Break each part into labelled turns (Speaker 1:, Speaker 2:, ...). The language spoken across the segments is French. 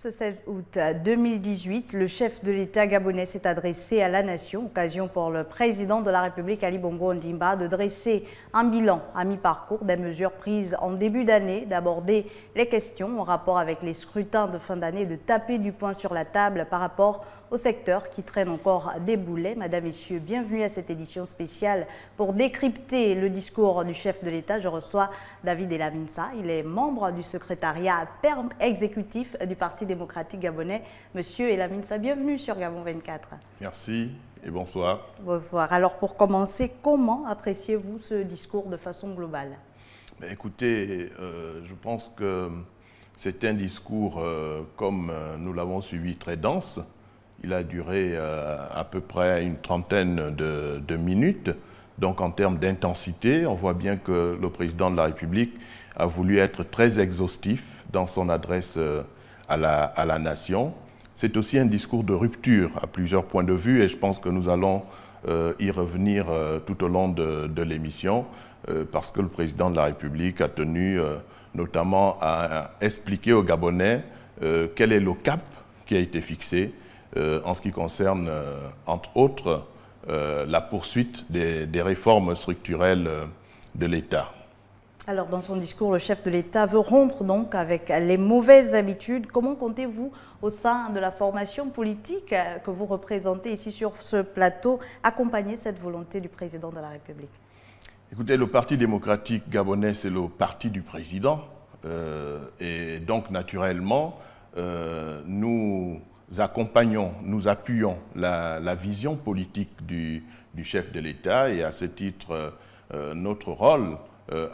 Speaker 1: Ce 16 août 2018, le chef de l'État gabonais s'est adressé à la nation, occasion pour le président de la République, Ali Bongo Ondimba, de dresser un bilan à mi-parcours des mesures prises en début d'année, d'aborder les questions en rapport avec les scrutins de fin d'année, de taper du poing sur la table par rapport au secteur qui traîne encore des boulets. Madame, Messieurs, bienvenue à cette édition spéciale pour décrypter le discours du chef de l'État. Je reçois David Elaminsa. Il est membre du secrétariat exécutif du Parti démocratique gabonais. Monsieur Elaminsa, bienvenue sur Gabon 24.
Speaker 2: Merci et bonsoir.
Speaker 1: Bonsoir. Alors pour commencer, comment appréciez-vous ce discours de façon globale?
Speaker 2: Écoutez, je pense que c'est un discours, comme nous l'avons suivi, très dense. Il a duré à peu près une trentaine de minutes. Donc en termes d'intensité, on voit bien que le président de la République a voulu être très exhaustif dans son adresse à la nation. C'est aussi un discours de rupture à plusieurs points de vue et je pense que nous allons y revenir tout au long de l'émission parce que le président de la République a tenu notamment à expliquer aux Gabonais quel est le cap qui a été fixé en ce qui concerne, entre autres, la poursuite des réformes structurelles de l'État.
Speaker 1: Alors, dans son discours, le chef de l'État veut rompre donc avec les mauvaises habitudes. Comment comptez-vous, au sein de la formation politique que vous représentez ici sur ce plateau, accompagner cette volonté du président de la République?
Speaker 2: Écoutez, le Parti démocratique gabonais, c'est le parti du président. Et donc, naturellement, nous accompagnons, nous appuyons la vision politique du chef de l'État et à ce titre, notre rôle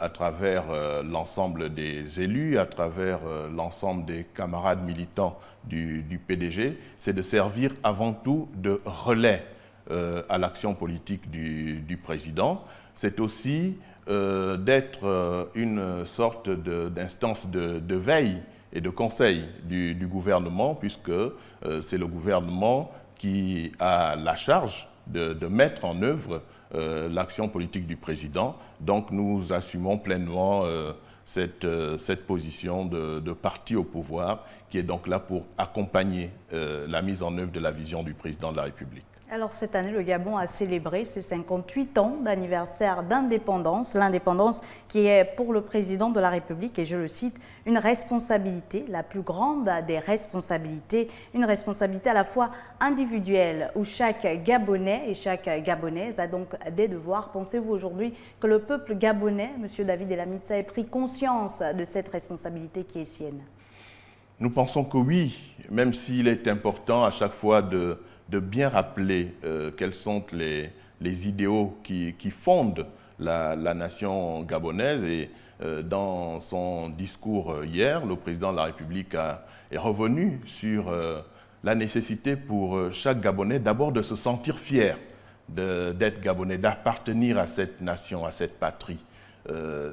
Speaker 2: à travers l'ensemble des élus, à travers l'ensemble des camarades militants du PDG, c'est de servir avant tout de relais à l'action politique du président. C'est aussi d'être une sorte d'instance de veille et de conseil du gouvernement, puisque c'est le gouvernement qui a la charge de mettre en œuvre l'action politique du président. Donc nous assumons pleinement cette position de parti au pouvoir qui est donc là pour accompagner la mise en œuvre de la vision du président de la République.
Speaker 1: Alors cette année, le Gabon a célébré ses 58 ans d'anniversaire d'indépendance, l'indépendance qui est pour le président de la République, et je le cite, une responsabilité, la plus grande des responsabilités, une responsabilité à la fois individuelle où chaque Gabonais et chaque Gabonaise a donc des devoirs. Pensez-vous aujourd'hui que le peuple gabonais, M. David Elaminsa, ait pris conscience de cette responsabilité qui est sienne?
Speaker 2: Nous pensons que oui, même s'il est important à chaque fois de bien rappeler quels sont les idéaux qui fondent la nation gabonaise. Et dans son discours hier, le président de la République est revenu sur la nécessité pour chaque Gabonais d'abord de se sentir fier d'être Gabonais, d'appartenir à cette nation, à cette patrie.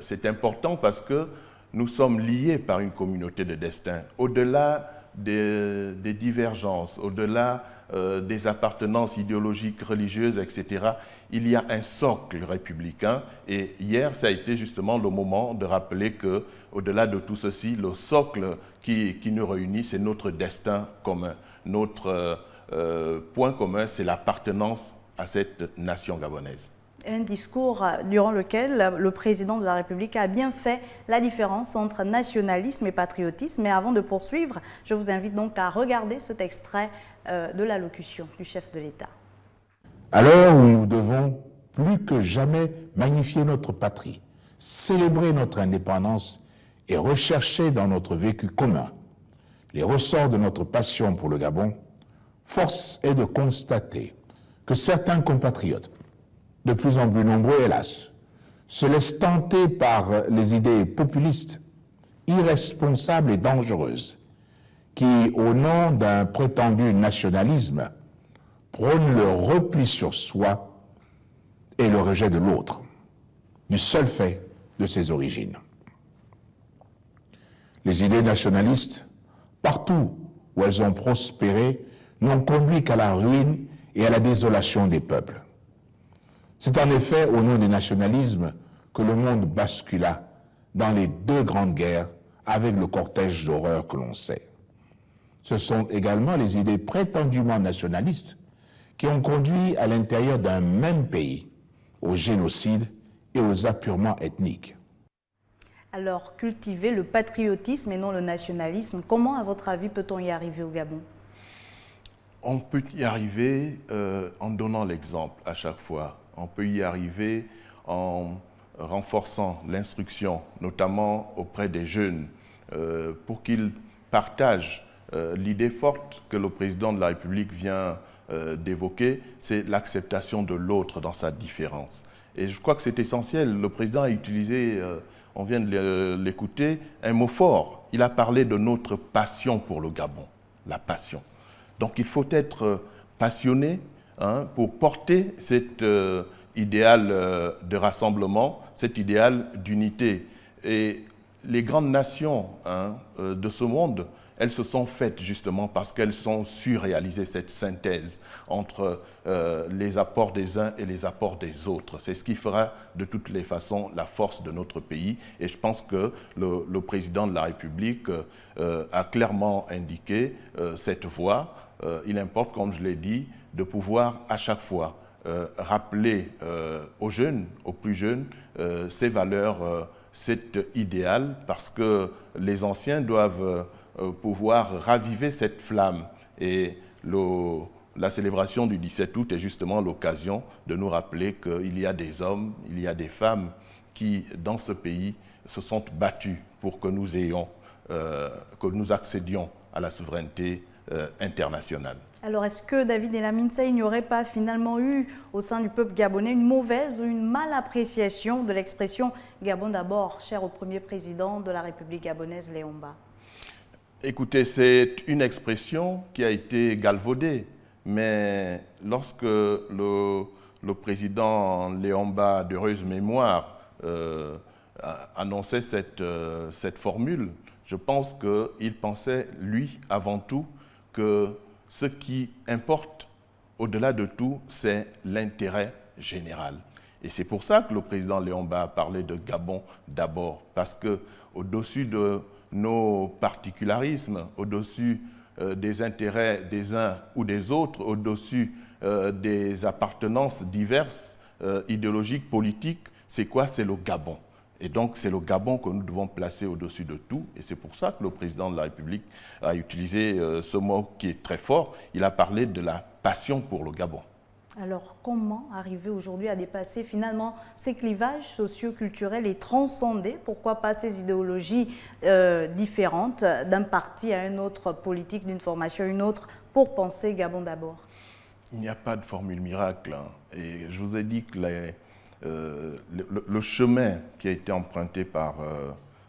Speaker 2: C'est important parce que nous sommes liés par une communauté de destin. Au-delà des divergences, au-delà des appartenances idéologiques, religieuses, etc., il y a un socle républicain. Et hier, ça a été justement le moment de rappeler qu'au-delà de tout ceci, le socle qui nous réunit, c'est notre destin commun. Notre point commun, c'est l'appartenance à cette nation gabonaise.
Speaker 1: Un discours durant lequel le président de la République a bien fait la différence entre nationalisme et patriotisme. Mais avant de poursuivre, je vous invite donc à regarder cet extrait de l'allocution du chef de l'État.
Speaker 3: À l'heure où nous devons plus que jamais magnifier notre patrie, célébrer notre indépendance et rechercher dans notre vécu commun les ressorts de notre passion pour le Gabon, force est de constater que certains compatriotes, de plus en plus nombreux hélas, se laissent tenter par les idées populistes, irresponsables et dangereuses, qui, au nom d'un prétendu nationalisme, prônent le repli sur soi et le rejet de l'autre, du seul fait de ses origines. Les idées nationalistes, partout où elles ont prospéré, n'ont conduit qu'à la ruine et à la désolation des peuples. C'est en effet au nom du nationalisme que le monde bascula dans les deux grandes guerres avec le cortège d'horreur que l'on sait. Ce sont également les idées prétendument nationalistes qui ont conduit à l'intérieur d'un même pays au génocide et aux apurements ethniques.
Speaker 1: Alors, cultiver le patriotisme et non le nationalisme, comment, à votre avis, peut-on y arriver au Gabon?
Speaker 2: On peut y arriver en donnant l'exemple à chaque fois. On peut y arriver en renforçant l'instruction, notamment auprès des jeunes, pour qu'ils partagent l'idée forte que le président de la République vient d'évoquer, c'est l'acceptation de l'autre dans sa différence. Et je crois que c'est essentiel. Le président a utilisé, on vient de l'écouter, un mot fort. Il a parlé de notre passion pour le Gabon, la passion. Donc il faut être passionné pour porter cet idéal de rassemblement, cet idéal d'unité. Et les grandes nations de ce monde, elles se sont faites justement parce qu'elles ont su réaliser cette synthèse entre les apports des uns et les apports des autres. C'est ce qui fera de toutes les façons la force de notre pays. Et je pense que le président de la République a clairement indiqué cette voie. Il importe, comme je l'ai dit, de pouvoir à chaque fois rappeler aux jeunes, aux plus jeunes, ces valeurs, cet idéal, parce que les anciens doivent pouvoir raviver cette flamme. Et la célébration du 17 août est justement l'occasion de nous rappeler qu'il y a des hommes, il y a des femmes qui, dans ce pays, se sont battus pour que nous accédions à la souveraineté internationale.
Speaker 1: Alors, est-ce que David Elamine Sey n'y aurait pas finalement eu au sein du peuple gabonais une mauvaise ou une mal appréciation de l'expression « Gabon d'abord », chère au premier président de la République gabonaise, Léon Mba?
Speaker 2: Écoutez, c'est une expression qui a été galvaudée, mais lorsque le président Léon Mba, d'heureuse mémoire, annonçait cette formule, je pense qu'il pensait, lui, avant tout, que ce qui importe, au-delà de tout, c'est l'intérêt général. Et c'est pour ça que le président Léon Mba a parlé de Gabon d'abord, parce qu'au-dessus de nos particularismes, au-dessus des intérêts des uns ou des autres, au-dessus des appartenances diverses, idéologiques, politiques, c'est quoi? C'est le Gabon. Et donc, c'est le Gabon que nous devons placer au-dessus de tout. Et c'est pour ça que le président de la République a utilisé ce mot qui est très fort. Il a parlé de la passion pour le Gabon.
Speaker 1: Alors, comment arriver aujourd'hui à dépasser finalement ces clivages socio-culturels et transcender, pourquoi pas ces idéologies différentes d'un parti à un autre, politique d'une formation à une autre, pour penser Gabon d'abord?
Speaker 2: Il n'y a pas de formule miracle. Et je vous ai dit que le chemin qui a été emprunté par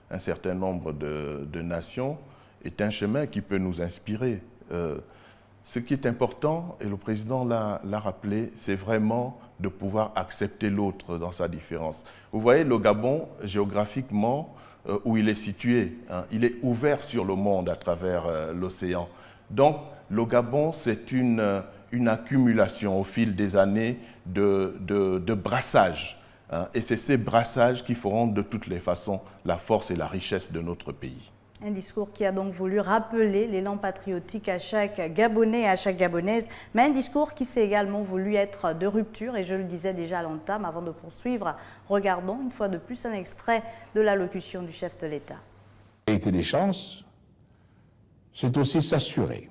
Speaker 2: un certain nombre de nations est un chemin qui peut nous inspirer. Ce qui est important, et le président l'a rappelé, c'est vraiment de pouvoir accepter l'autre dans sa différence. Vous voyez, le Gabon, géographiquement, où il est situé, il est ouvert sur le monde à travers l'océan. Donc, le Gabon, c'est une accumulation au fil des années de brassages. Et c'est ces brassages qui feront de toutes les façons la force et la richesse de notre pays.
Speaker 1: Un discours qui a donc voulu rappeler l'élan patriotique à chaque Gabonais et à chaque Gabonaise, mais un discours qui s'est également voulu être de rupture, et je le disais déjà à l'entame. Avant de poursuivre, regardons une fois de plus un extrait de l'allocution du chef de l'État.
Speaker 3: L'égalité des chances, c'est aussi s'assurer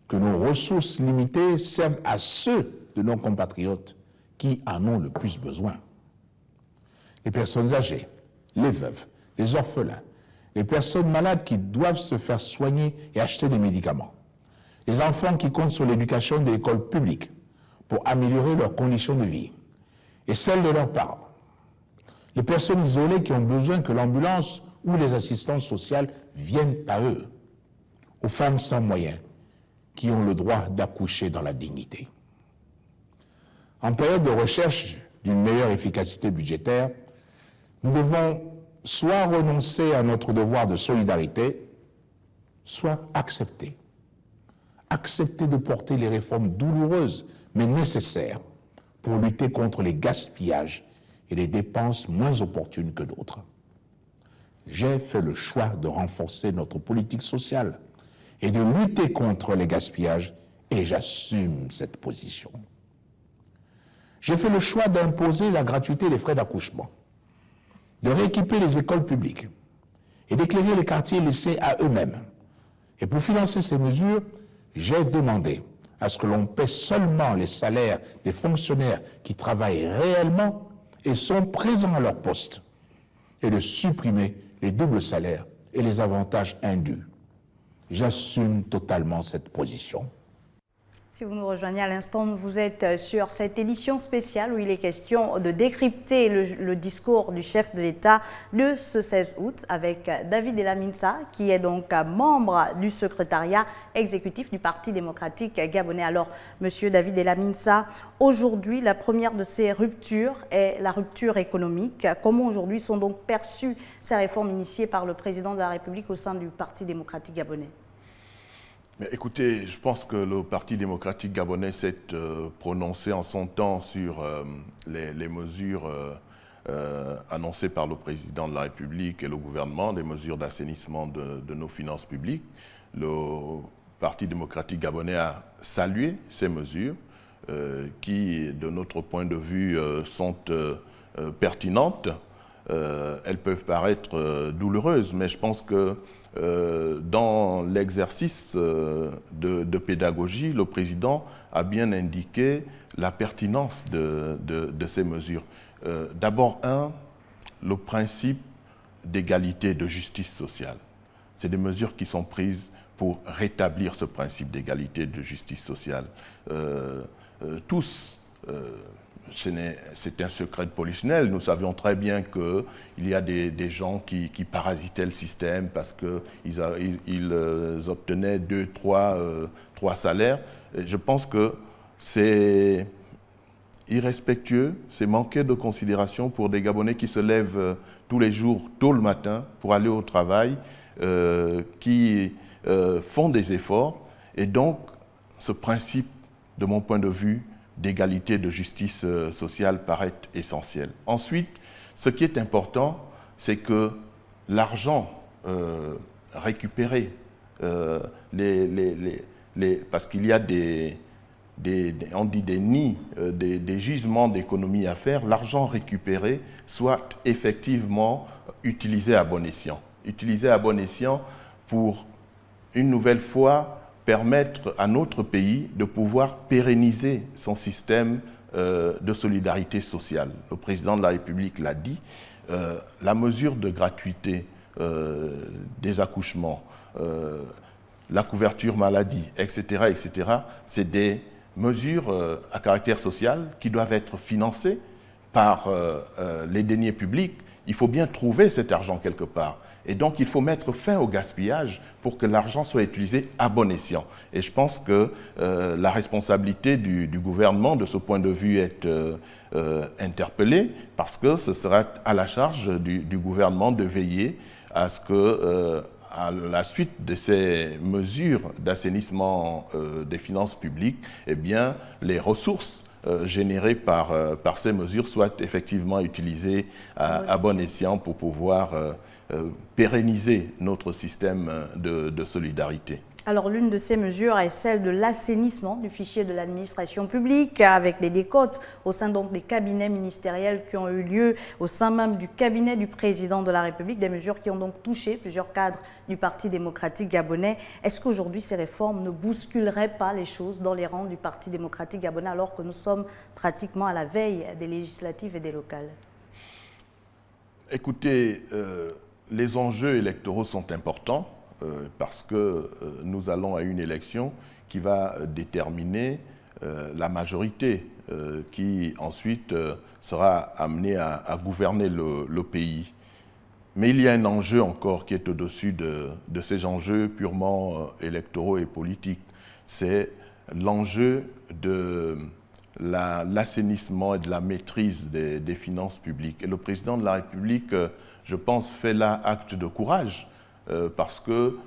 Speaker 3: que nos ressources limitées servent à ceux de nos compatriotes qui en ont le plus besoin. Les personnes âgées, les veuves, les orphelins, les personnes malades qui doivent se faire soigner et acheter des médicaments, les enfants qui comptent sur l'éducation de l'école publique pour améliorer leurs conditions de vie et celles de leurs parents, les personnes isolées qui ont besoin que l'ambulance ou les assistances sociales viennent à eux, aux femmes sans moyens qui ont le droit d'accoucher dans la dignité. En période de recherche d'une meilleure efficacité budgétaire, nous devons soit renoncer à notre devoir de solidarité, soit accepter de porter les réformes douloureuses mais nécessaires pour lutter contre les gaspillages et les dépenses moins opportunes que d'autres. J'ai fait le choix de renforcer notre politique sociale et de lutter contre les gaspillages, et j'assume cette position. J'ai fait le choix d'imposer la gratuité des frais d'accouchement, de rééquiper les écoles publiques et d'éclairer les quartiers laissés à eux-mêmes. Et pour financer ces mesures, j'ai demandé à ce que l'on paie seulement les salaires des fonctionnaires qui travaillent réellement et sont présents à leur poste, et de supprimer les doubles salaires et les avantages indus. J'assume totalement cette position.
Speaker 1: Si vous nous rejoignez à l'instant, vous êtes sur cette édition spéciale où il est question de décrypter le discours du chef de l'État de ce 16 août avec David Elaminsa, qui est donc membre du secrétariat exécutif du Parti démocratique gabonais. Alors, monsieur David Elaminsa, aujourd'hui, la première de ces ruptures est la rupture économique. Comment aujourd'hui sont donc perçues ces réformes initiées par le président de la République au sein du Parti démocratique gabonais ?
Speaker 2: Mais écoutez, je pense que le Parti démocratique gabonais s'est prononcé en son temps sur les mesures annoncées par le président de la République et le gouvernement, des mesures d'assainissement de nos finances publiques. Le Parti démocratique gabonais a salué ces mesures qui, de notre point de vue, sont pertinentes. Elles peuvent paraître douloureuses, mais je pense que dans l'exercice de pédagogie, le président a bien indiqué la pertinence de ces mesures. D'abord, le principe d'égalité et de justice sociale. C'est des mesures qui sont prises pour rétablir ce principe d'égalité et de justice sociale. C'est un secret de polichinelle. Nous savions très bien qu'il y a des gens qui parasitaient le système parce qu'ils obtenaient 2, 3 salaires. Et je pense que c'est irrespectueux, c'est manquer de considération pour des Gabonais qui se lèvent tous les jours, tôt le matin, pour aller au travail, qui font des efforts. Et donc, ce principe, de mon point de vue, d'égalité et de justice sociale paraît essentiel. Ensuite, ce qui est important, c'est que l'argent récupéré, parce qu'il y a des nids, des gisements d'économie à faire, l'argent récupéré soit effectivement utilisé à bon escient. Utilisé à bon escient pour, une nouvelle fois, permettre à notre pays de pouvoir pérenniser son système de solidarité sociale. Le président de la République l'a dit, la mesure de gratuité des accouchements, la couverture maladie, etc., c'est des mesures à caractère social qui doivent être financées par les deniers publics. Il faut bien trouver cet argent quelque part. Et donc, il faut mettre fin au gaspillage pour que l'argent soit utilisé à bon escient. Et je pense que la responsabilité du gouvernement, de ce point de vue, est interpellée parce que ce sera à la charge du gouvernement de veiller à ce que, à la suite de ces mesures d'assainissement des finances publiques, eh bien, les ressources générées par ces mesures soient effectivement utilisées à bon escient pour pouvoir pérenniser notre système de solidarité.
Speaker 1: Alors l'une de ces mesures est celle de l'assainissement du fichier de l'administration publique avec des décotes au sein donc des cabinets ministériels qui ont eu lieu au sein même du cabinet du président de la République, des mesures qui ont donc touché plusieurs cadres du Parti démocratique gabonais. Est-ce qu'aujourd'hui ces réformes ne bousculeraient pas les choses dans les rangs du Parti démocratique gabonais alors que nous sommes pratiquement à la veille des législatives et des locales?
Speaker 2: Écoutez, les enjeux électoraux sont importants parce que nous allons à une élection qui va déterminer la majorité qui ensuite sera amenée à gouverner le pays. Mais il y a un enjeu encore qui est au-dessus de ces enjeux purement électoraux et politiques. C'est l'enjeu de l'assainissement et de la maîtrise des finances publiques. Et le président de la République, je pense, fait là acte de courage parce que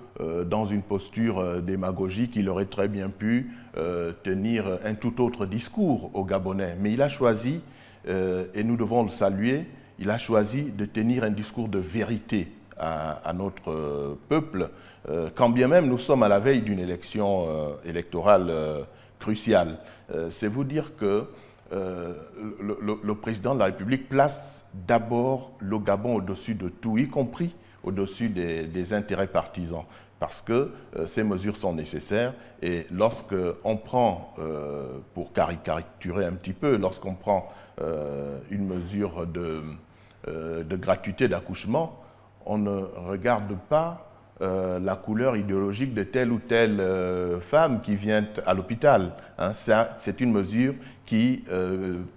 Speaker 2: dans une posture démagogique, il aurait très bien pu tenir un tout autre discours aux Gabonais. Mais il a choisi, et nous devons le saluer, il a choisi de tenir un discours de vérité à notre peuple, quand bien même nous sommes à la veille d'une élection électorale cruciale. C'est vous dire que le président de la République place d'abord le Gabon au-dessus de tout, y compris au-dessus des intérêts partisans, parce que ces mesures sont nécessaires. Et lorsqu'on prend, pour caricaturer un petit peu, lorsqu'on prend une mesure de gratuité d'accouchement, on ne regarde pas la couleur idéologique de telle ou telle femme qui vient à l'hôpital. Hein, c'est une mesure qui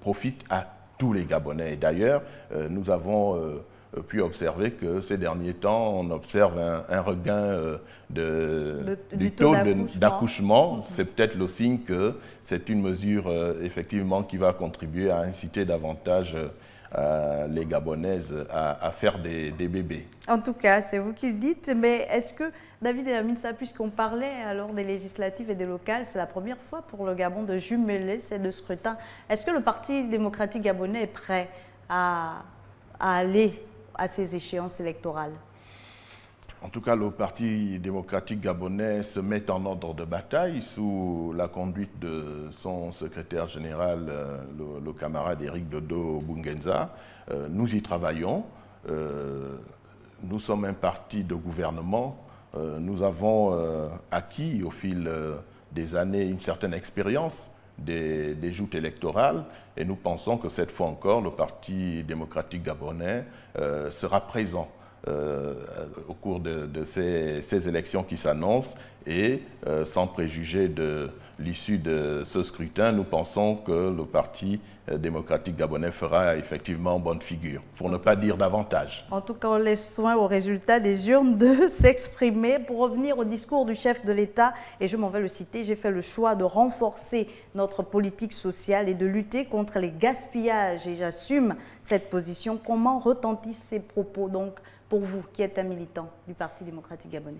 Speaker 2: profite à tous les Gabonais. Et d'ailleurs, nous avons pu observer que ces derniers temps, on observe un regain du taux d'accouchement. C'est peut-être le signe que c'est une mesure effectivement qui va contribuer à inciter davantage les Gabonaises à faire des bébés.
Speaker 1: En tout cas, c'est vous qui le dites, mais est-ce que, David Elamine-Sa, puisqu'on parlait alors des législatives et des locales, c'est la première fois pour le Gabon de jumeler ces deux scrutins. Est-ce que le Parti démocratique gabonais est prêt à aller à ces échéances électorales?
Speaker 2: En tout cas, le Parti démocratique gabonais se met en ordre de bataille sous la conduite de son secrétaire général, le camarade Éric Dodo Bungenza. Nous y travaillons. Nous sommes un parti de gouvernement. Nous avons acquis au fil des années une certaine expérience des joutes électorales et nous pensons que cette fois encore, le Parti démocratique gabonais sera présent au cours de ces élections qui s'annoncent et sans préjuger de l'issue de ce scrutin, nous pensons que le Parti démocratique gabonais fera effectivement bonne figure, pour ne pas dire davantage.
Speaker 1: En tout cas, on laisse soin aux résultats des urnes de s'exprimer. Pour revenir au discours du chef de l'État, et je m'en vais le citer, j'ai fait le choix de renforcer notre politique sociale et de lutter contre les gaspillages et j'assume cette position. Comment retentissent ces propos donc pour vous qui êtes un militant du Parti démocratique gabonais?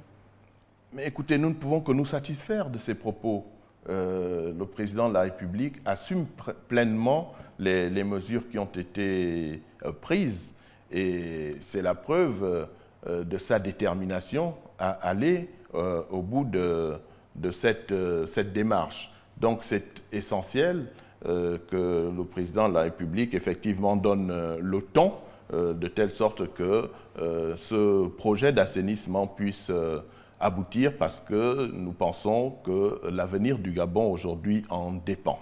Speaker 2: Mais écoutez, nous ne pouvons que nous satisfaire de ces propos. Le président de la République assume pleinement les mesures qui ont été prises et c'est la preuve de sa détermination à aller au bout de cette démarche. Donc c'est essentiel que le président de la République effectivement donne le ton de telle sorte que ce projet d'assainissement puisse aboutir parce que nous pensons que l'avenir du Gabon aujourd'hui en dépend.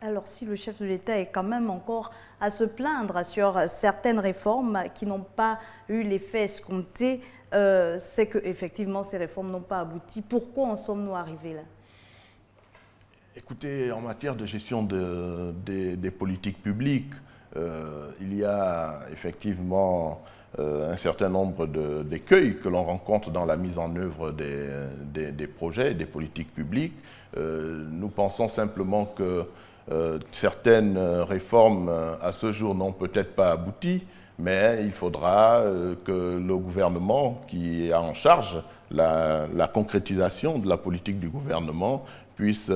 Speaker 1: Alors si le chef de l'État est quand même encore à se plaindre sur certaines réformes qui n'ont pas eu l'effet escompté, c'est qu'effectivement ces réformes n'ont pas abouti. Pourquoi en sommes-nous arrivés là?
Speaker 2: Écoutez, en matière de gestion des politiques publiques, il y a effectivement un certain nombre d'écueils que l'on rencontre dans la mise en œuvre des projets, des politiques publiques. Nous pensons simplement que certaines réformes à ce jour n'ont peut-être pas abouti, mais il faudra que le gouvernement qui est en charge la concrétisation de la politique du gouvernement puisse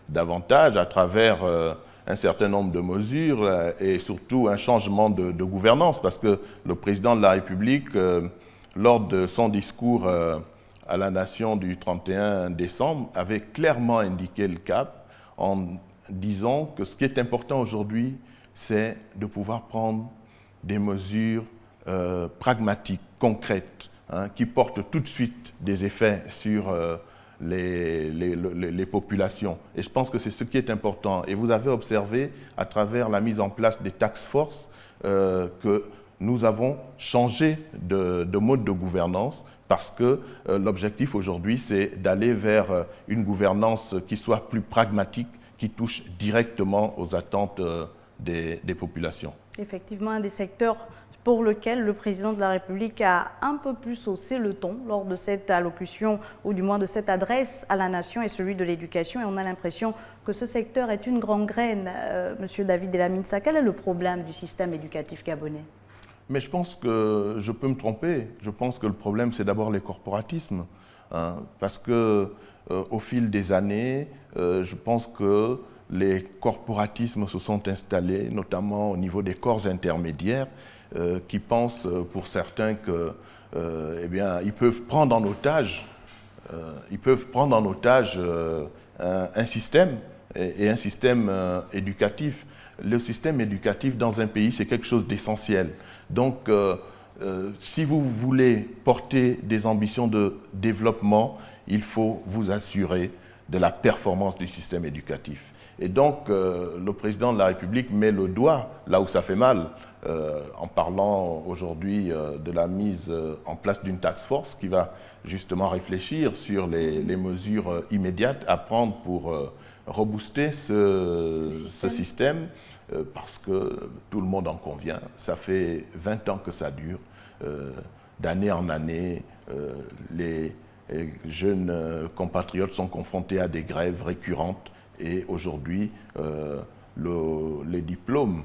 Speaker 2: davantage, à travers un certain nombre de mesures et surtout un changement de gouvernance, parce que le président de la République, lors de son discours à la nation du 31 décembre, avait clairement indiqué le cap en disant que ce qui est important aujourd'hui, c'est de pouvoir prendre des mesures pragmatiques, concrètes, hein, qui portent tout de suite des effets sur les populations. Et je pense que c'est ce qui est important. Et vous avez observé, à travers la mise en place des task force, que nous avons changé de mode de gouvernance parce que l'objectif aujourd'hui, c'est d'aller vers une gouvernance qui soit plus pragmatique, qui touche directement aux attentes des populations.
Speaker 1: Effectivement, un des secteurs pour lequel le président de la République a un peu plus haussé le ton lors de cette allocution, ou du moins de cette adresse à la nation, est celui de l'éducation. Et on a l'impression que ce secteur est une grande graine. Monsieur David Elamine-Sa, quel est le problème du système éducatif gabonais?
Speaker 2: Mais je pense que je peux me tromper. Je pense que le problème, c'est d'abord les corporatismes. Hein, parce que au fil des années, je pense que les corporatismes se sont installés, notamment au niveau des corps intermédiaires, qui pensent pour certains que eh bien, ils peuvent prendre en otage, un système et un système éducatif. Le système éducatif dans un pays, c'est quelque chose d'essentiel. Donc, si vous voulez porter des ambitions de développement, il faut vous assurer de la performance du système éducatif. Et donc, le président de la République met le doigt là où ça fait mal, en parlant aujourd'hui de la mise en place d'une task force qui va justement réfléchir sur les mesures immédiates à prendre pour rebooster ce système, parce que tout le monde en convient, ça fait 20 ans que ça dure, d'année en année, les jeunes compatriotes sont confrontés à des grèves récurrentes et aujourd'hui, les diplômes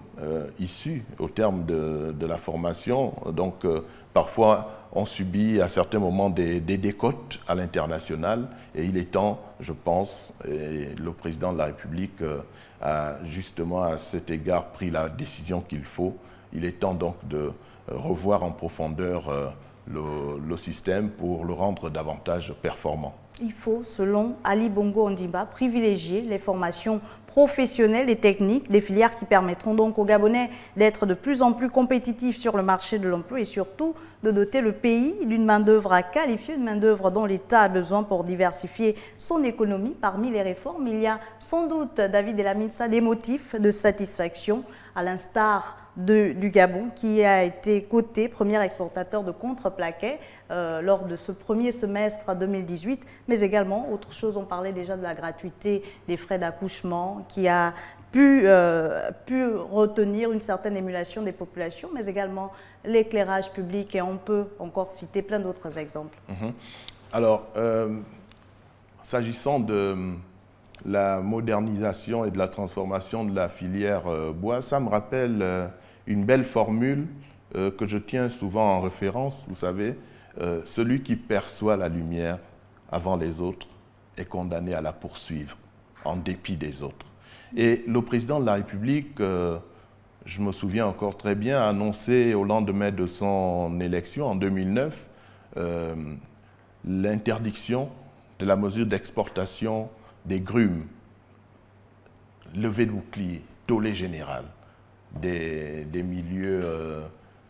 Speaker 2: issus au terme de la formation, donc parfois on subit à certains moments des décotes à l'international et il est temps, je pense, et le président de la République a justement à cet égard pris la décision qu'il faut, il est temps donc de revoir en profondeur le système pour le rendre davantage performant.
Speaker 1: Il faut, selon Ali Bongo Ondimba, privilégier les formations professionnelles et techniques, des filières qui permettront donc aux Gabonais d'être de plus en plus compétitifs sur le marché de l'emploi et surtout de doter le pays d'une main-d'œuvre à qualifier, une main-d'œuvre dont l'État a besoin pour diversifier son économie. Parmi les réformes, il y a sans doute, David Elamintsa, des motifs de satisfaction, à l'instar du Gabon, qui a été coté premier exportateur de contreplaqué lors de ce premier semestre 2018, mais également, autre chose, on parlait déjà de la gratuité des frais d'accouchement, qui a pu retenir une certaine émulation des populations, mais également l'éclairage public, et on peut encore citer plein d'autres exemples.
Speaker 2: Alors, s'agissant de la modernisation et de la transformation de la filière bois, ça me rappelle une belle formule que je tiens souvent en référence, vous savez, celui qui perçoit la lumière avant les autres est condamné à la poursuivre en dépit des autres. Et le président de la République, je me souviens encore très bien, a annoncé au lendemain de son élection en 2009 l'interdiction de la mesure d'exportation des grumes, levée de bouclier, tollé général des milieux,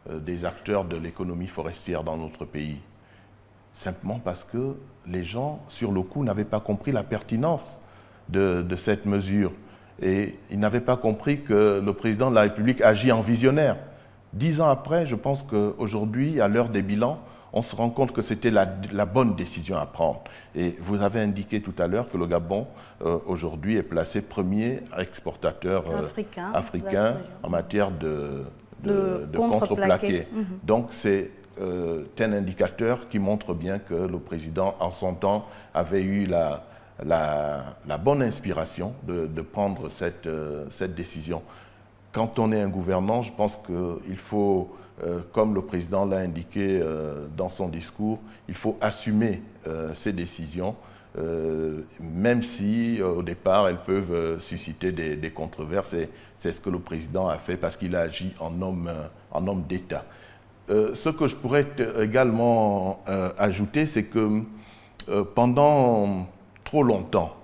Speaker 2: des acteurs de l'économie forestière dans notre pays. Simplement parce que les gens, sur le coup, n'avaient pas compris la pertinence de cette mesure. Et ils n'avaient pas compris que le président de la République agit en visionnaire. 10 ans après, je pense qu'aujourd'hui, à l'heure des bilans, on se rend compte que c'était la bonne décision à prendre. Et vous avez indiqué tout à l'heure que le Gabon, aujourd'hui, est placé premier exportateur africain en matière de contreplaqué. Donc, c'est un indicateur qui montre bien que le président, en son temps, avait eu la bonne inspiration de prendre cette décision. Quand on est un gouvernant, je pense qu'il faut, comme le président l'a indiqué dans son discours, il faut assumer ces décisions, même si au départ elles peuvent susciter des controverses. C'est ce que le président a fait parce qu'il a agi en homme d'État. Ce que je pourrais également ajouter, c'est que pendant trop longtemps,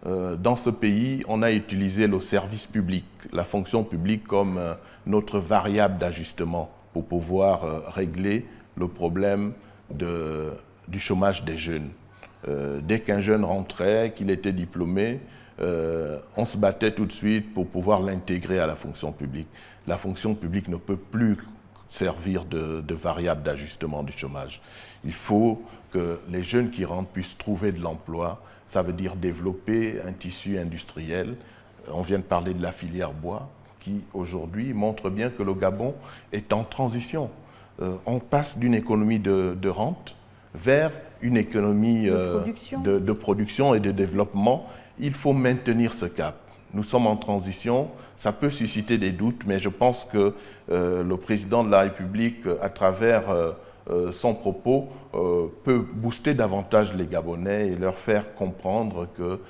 Speaker 2: dans ce pays, on a utilisé le service public, la fonction publique comme notre variable d'ajustement pour pouvoir régler le problème du chômage des jeunes. Dès qu'un jeune rentrait, qu'il était diplômé, on se battait tout de suite pour pouvoir l'intégrer à la fonction publique. La fonction publique ne peut plus servir de variable d'ajustement du chômage. Il faut que les jeunes qui rentrent puissent trouver de l'emploi. Ça veut dire développer un tissu industriel. On vient de parler de la filière bois, qui aujourd'hui montre bien que le Gabon est en transition. On passe d'une économie de rente vers une économie de production et de développement. Il faut maintenir ce cap. Nous sommes en transition, ça peut susciter des doutes, mais je pense que le président de la République, à travers son propos, peut booster davantage les Gabonais et leur faire comprendre que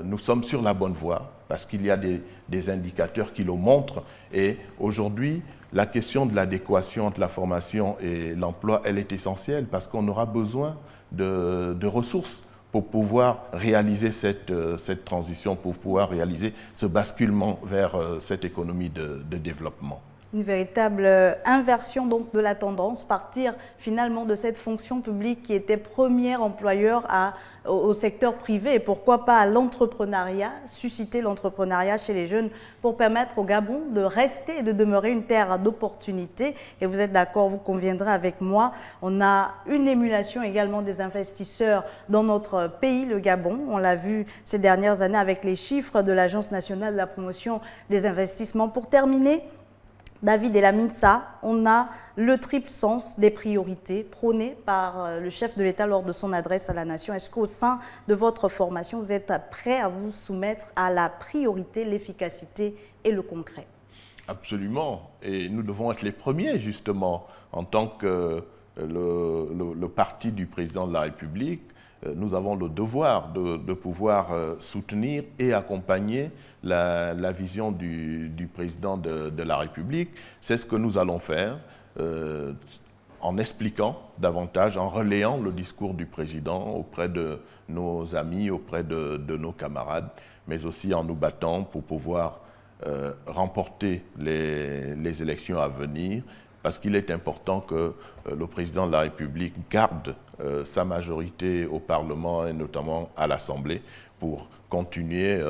Speaker 2: nous sommes sur la bonne voie parce qu'il y a des indicateurs qui le montrent. Et aujourd'hui, la question de l'adéquation entre la formation et l'emploi, elle est essentielle parce qu'on aura besoin de ressources pour pouvoir réaliser cette transition, pour pouvoir réaliser ce basculement vers cette économie de développement.
Speaker 1: Une véritable inversion donc de la tendance, partir finalement de cette fonction publique qui était premier employeur au secteur privé et pourquoi pas à l'entrepreneuriat, susciter l'entrepreneuriat chez les jeunes pour permettre au Gabon de rester et de demeurer une terre d'opportunités. Et vous êtes d'accord, vous conviendrez avec moi, on a une émulation également des investisseurs dans notre pays, le Gabon. On l'a vu ces dernières années avec les chiffres de l'Agence nationale de la promotion des investissements. Pour terminer, David et Laminsa, on a le triple sens des priorités prônées par le chef de l'État lors de son adresse à la nation. Est-ce qu'au sein de votre formation, vous êtes prêt à vous soumettre à la priorité, l'efficacité et le concret?
Speaker 2: Absolument. Et nous devons être les premiers, justement, en tant que le parti du président de la République. Nous avons le devoir de pouvoir soutenir et accompagner la vision du président de la République. C'est ce que nous allons faire en expliquant davantage, en relayant le discours du président auprès de nos amis, auprès de nos camarades, mais aussi en nous battant pour pouvoir remporter les élections à venir, parce qu'il est important que le président de la République garde sa majorité au Parlement et notamment à l'Assemblée pour continuer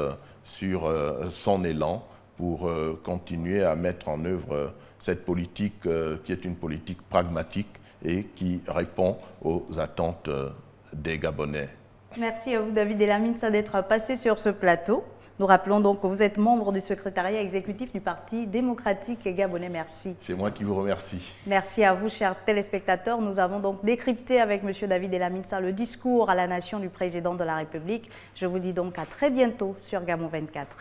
Speaker 2: sur son élan, pour continuer à mettre en œuvre cette politique qui est une politique pragmatique et qui répond aux attentes des Gabonais.
Speaker 1: Merci à vous, David et Laminsa, d'être passé sur ce plateau. Nous rappelons donc que vous êtes membre du secrétariat exécutif du Parti démocratique gabonais. Merci.
Speaker 2: C'est moi qui vous remercie.
Speaker 1: Merci à vous, chers téléspectateurs. Nous avons donc décrypté avec M. David et Laminsa le discours à la nation du président de la République. Je vous dis donc à très bientôt sur Gabon 24.